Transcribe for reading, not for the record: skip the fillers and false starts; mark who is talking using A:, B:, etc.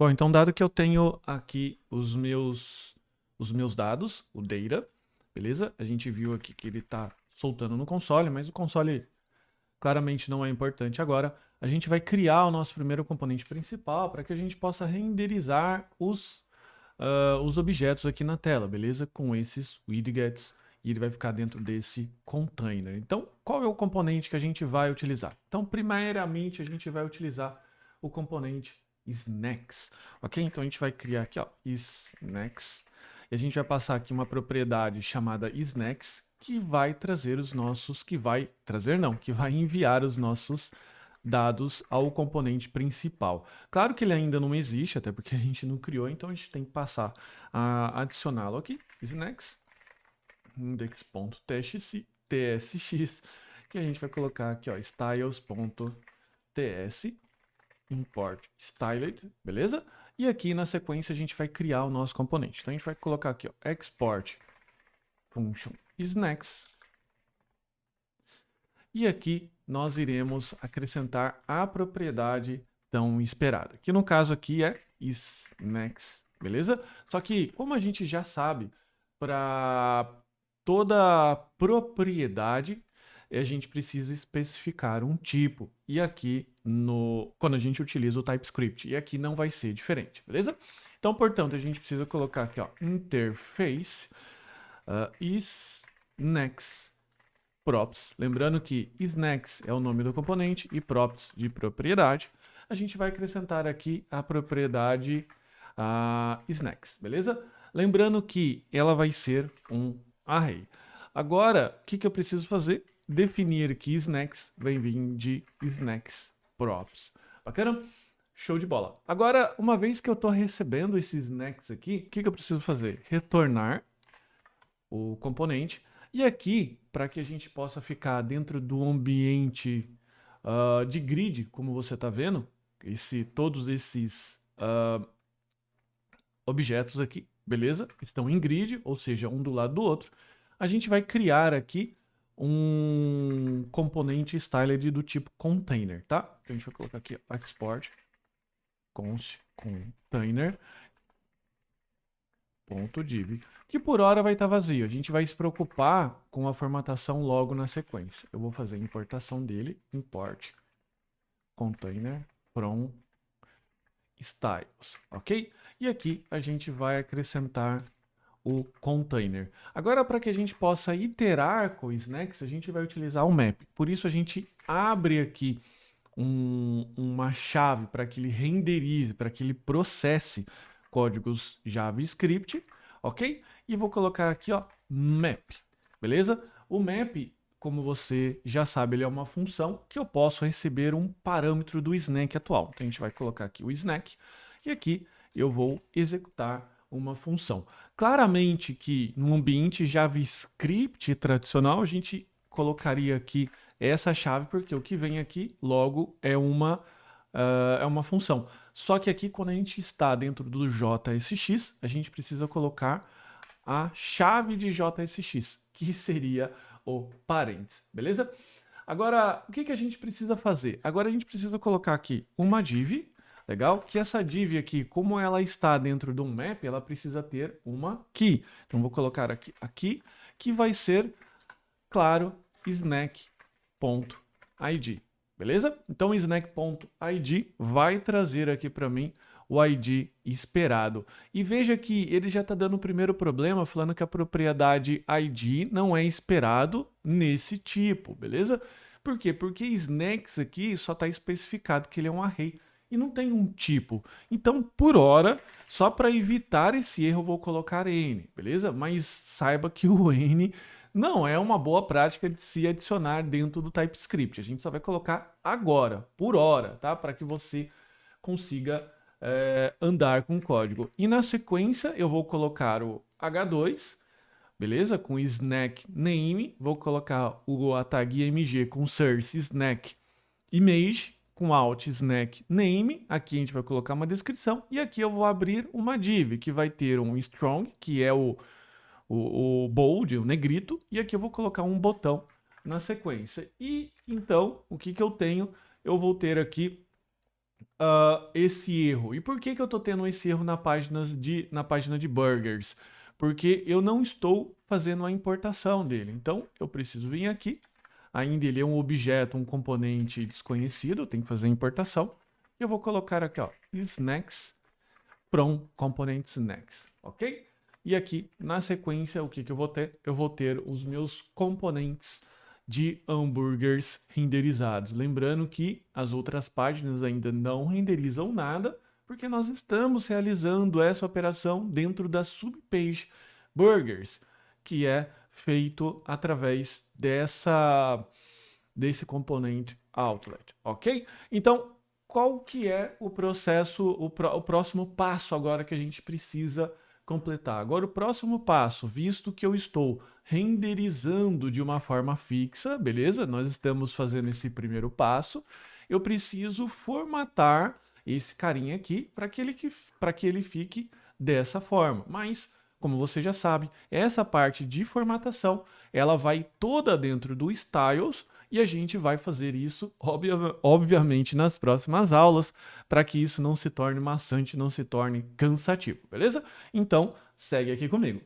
A: Bom, então dado que eu tenho aqui os meus dados, o data, beleza? A gente viu aqui que ele está soltando no console, mas o console claramente não é importante agora. A gente vai criar o nosso primeiro componente principal para que a gente possa renderizar os objetos aqui na tela, beleza? Com esses widgets e ele vai ficar dentro desse container. Então, qual é o componente que a gente vai utilizar? Então, primeiramente, a gente vai utilizar o componente snacks, ok? Então, a gente vai criar aqui, ó, snacks, e a gente vai passar aqui uma propriedade chamada snacks, que vai trazer os nossos, que vai trazer não, que vai enviar os nossos dados ao componente principal. Claro que ele ainda não existe, até porque a gente não criou, então a gente tem que passar a adicioná-lo aqui, snacks, index.tsx, que a gente vai colocar aqui, ó, styles.ts, import styled, beleza? E aqui na sequência a gente vai criar o nosso componente. Então a gente vai colocar aqui, ó, export function snacks, e aqui nós iremos acrescentar a propriedade tão esperada, que no caso aqui é isNext, beleza? Só que, como a gente já sabe, para toda propriedade, a gente precisa especificar um tipo. E aqui, quando a gente utiliza o TypeScript, e aqui não vai ser diferente, beleza? Então, portanto, a gente precisa colocar aqui, ó, interface isNext props. Lembrando que snacks é o nome do componente e props de propriedade. A gente vai acrescentar aqui a propriedade snacks, beleza? Lembrando que ela vai ser um array. Agora, o que eu preciso fazer? Definir que snacks vem vir de snacks props. Bacana? Show de bola. Agora, uma vez que eu estou recebendo esses snacks aqui, o que eu preciso fazer? Retornar o componente. E aqui, para que a gente possa ficar dentro do ambiente de grid, como você está vendo, todos esses objetos aqui, beleza? Estão em grid, ou seja, um do lado do outro. A gente vai criar aqui um componente styled do tipo container, tá? Então a gente vai colocar aqui ó, export const container .div, que por hora vai estar vazio. A gente vai se preocupar com a formatação logo na sequência. Eu vou fazer a importação dele, import container from styles, ok? E aqui a gente vai acrescentar o container. Agora, para que a gente possa iterar com o Snacks, a gente vai utilizar o map. Por isso, a gente abre aqui uma chave para que ele renderize, para que ele processe códigos JavaScript, ok? E vou colocar aqui, ó, map, beleza? O map, como você já sabe, ele é uma função que eu posso receber um parâmetro do snack atual. Então a gente vai colocar aqui o snack e aqui eu vou executar uma função. Claramente que no ambiente JavaScript tradicional a gente colocaria aqui essa chave porque o que vem aqui logo é uma função. Só que aqui quando a gente está dentro do JSX, a gente precisa colocar a chave de JSX, que seria o parênteses, beleza? Agora, o que a gente precisa fazer? Agora a gente precisa colocar aqui uma div, legal? Que essa div aqui, como ela está dentro de um map, ela precisa ter uma key. Então vou colocar aqui, que vai ser, claro, snack.id, beleza? Então o snack.id vai trazer aqui para mim o ID esperado. E veja que ele já está dando o primeiro problema, falando que a propriedade ID não é esperado nesse tipo, beleza? Por quê? Porque snacks aqui só está especificado que ele é um array e não tem um tipo. Então, por hora, só para evitar esse erro, eu vou colocar n, beleza? Mas saiba que o n não é uma boa prática de se adicionar dentro do TypeScript. A gente só vai colocar agora, por hora, tá? Para que você consiga andar com o código. E na sequência eu vou colocar o h2, beleza? Com snack name, vou colocar a tag img com source snack image, com alt snack name, aqui a gente vai colocar uma descrição, e aqui eu vou abrir uma div, que vai ter um strong, que é o bold, o negrito, e aqui eu vou colocar um botão na sequência. E então, o que eu tenho? Eu vou ter aqui esse erro. E por que que eu estou tendo esse erro na página de burgers? Porque eu não estou fazendo a importação dele. Então, eu preciso vir aqui. Ainda ele é um objeto, um componente desconhecido, eu tenho que fazer a importação. E eu vou colocar aqui, ó, snacks from component snacks, ok? E aqui, na sequência, o que que eu vou ter? Eu vou ter os meus componentes de hambúrgueres renderizados. Lembrando que as outras páginas ainda não renderizam nada, porque nós estamos realizando essa operação dentro da subpage burgers, que é feito através desse componente outlet, ok? Então, qual que é o processo, o próximo passo agora que a gente precisa completar? Agora, o próximo passo, visto que eu estou renderizando de uma forma fixa, beleza? Nós estamos fazendo esse primeiro passo. Eu preciso formatar esse carinha aqui para que ele fique dessa forma. Mas, como você já sabe, essa parte de formatação, ela vai toda dentro do Styles e a gente vai fazer isso, obviamente, nas próximas aulas, para que isso não se torne maçante, não se torne cansativo, beleza? Então, segue aqui comigo.